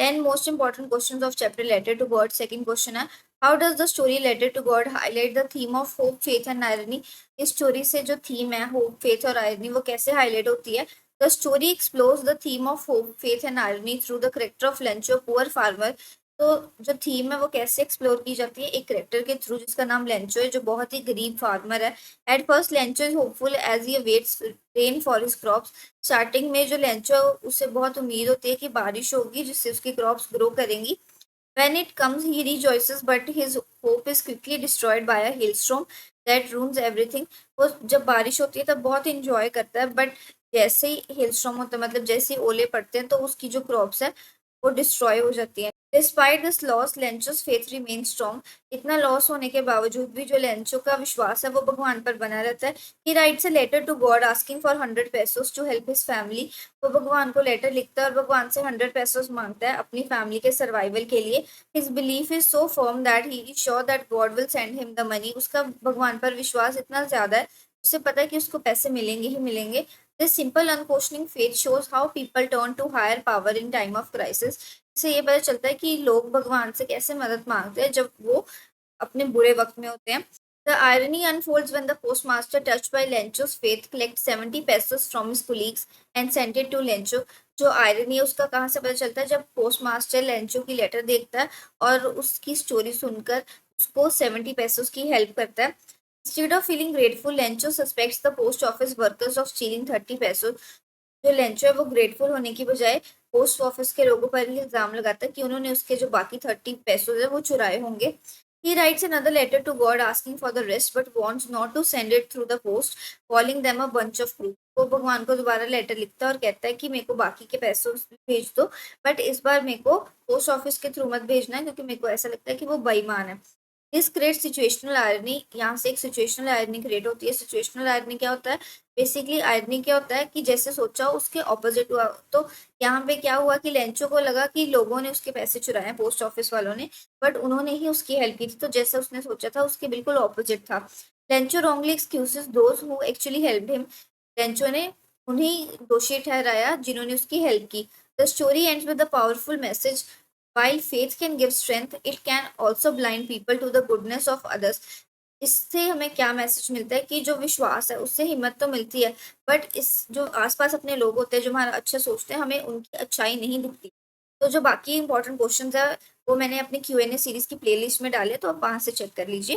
10 most important questions of chapter Letter to God. Second question है, how does the story Letter to God highlight the theme of hope, faith and irony? इस story से जो theme है hope, faith और irony वो कैसे highlight होती है? The story explores the theme of hope, faith and irony through the character of Lencho, poor farmer. तो जो थीम है वो कैसे एक्सप्लोर की जाती है? एक करेक्टर के थ्रू जिसका नाम लेंचो है, जो बहुत ही गरीब फार्मर है. At first Lencho is hopeful as he awaits rain for his crops. Starting में जो लेंचो है उसे बहुत उम्मीद होती है कि बारिश होगी जिससे उसकी क्रॉप्स ग्रो करेंगी. When it comes, he rejoices, but his hope is quickly destroyed by a hailstorm that ruins everything. वो जब बारिश होती है तब बहुत इंजॉय करता है, बट जैसे ही हेलस्टॉर्म होता है, मतलब जैसे ही ओले पड़ते हैं, तो उसकी जो क्रॉप्स है वो डिस्ट्रॉय हो जाती है. डिस्पाइट दिस लॉस लेंचोस फेथ रिमेन स्ट्रॉन्ग. इतना लॉस होने के बावजूद भी जो लेंचो का विश्वास है वो भगवान पर बना रहता है. He writes a letter to God asking for 100 pesos to help his family. वो भगवान को लेटर लिखता है और भगवान से 100 pesos मांगता है अपनी फैमिली के सर्वाइवल के लिए. His belief is so firm that he is sure that God will send him the money. उसका भगवान पर विश्वास इतना ज्यादा है, उसे पता है कि उसको पैसे मिलेंगे ही मिलेंगे. This simple unquestioning faith shows how people turn to higher power in time of crisis. इससे ये पता चलता है कि लोग भगवान से कैसे मदद मांगते हैं जब वो अपने बुरे वक्त में होते हैं. The irony unfolds when the postmaster, touched by Lencho's faith, collects 70 pesos from his colleagues and sent it to Lencho. जो आयरनी है उसका कहाँ से पता चलता है? जब पोस्ट मास्टर लेंचो की लेटर देखता है और उसकी स्टोरी सुनकर उसको 70 pesos की हेल्प करता है. Instead of feeling grateful, Lencho suspects the post office workers of stealing 30 pesos. जो लेंचो है वो ग्रेटफुल होने की बजाय पोस्ट ऑफिस के लोगों पर ही इल्जाम लगाता है कि उन्होंने उसके जो बाकी 30 pesos है वो चुराए होंगे. He writes another letter to God asking for the rest but wants not to send it through the post, calling them a bunch of crooks. वो भगवान को दोबारा लेटर लिखता है और कहता है कि मेरे को बाकी के पैसे भेज दो, बट इस बार मेरे को पोस्ट ऑफिस के थ्रू मत भेजना है क्योंकि मेरे को ऐसा लगता है कि वो बेईमान है. This create situational irony. यहाँ से एक सिचुएशनल आयरनी क्रिएट होती है. सिचुएशनल आयरनी क्या होता है? बेसिकली आयरनी क्या होता है कि जैसे सोचा उसके ऑपोजिट हुआ. तो यहाँ पे क्या हुआ कि लेंचो को लगा कि लोगों ने उसके पैसे चुराए हैं, पोस्ट ऑफिस वालों ने, बट उन्होंने ही उसकी हेल्प की थी. तो जैसा उसने सोचा था उसके बिल्कुल ऑपोजिट था. Lencho wrongly excuses those who actually helped him. Lencho ने उन्हें दोषी ठहराया जिन्होंने उसकी हेल्प की. The story ends with the powerful message. While faith can give strength, it can also blind people to the goodness of others. इससे हमें क्या मैसेज मिलता है कि जो विश्वास है उससे हिम्मत तो मिलती है, बट इस जो आसपास अपने लोग होते हैं जो हमारा अच्छा सोचते हैं हमें उनकी अच्छाई नहीं दिखती. तो जो बाकी इंपॉर्टेंट क्वेश्चंस है वो मैंने अपनी Q&A सीरीज की प्लेलिस्ट में डाले, तो आप वहां से चेक कर लीजिए.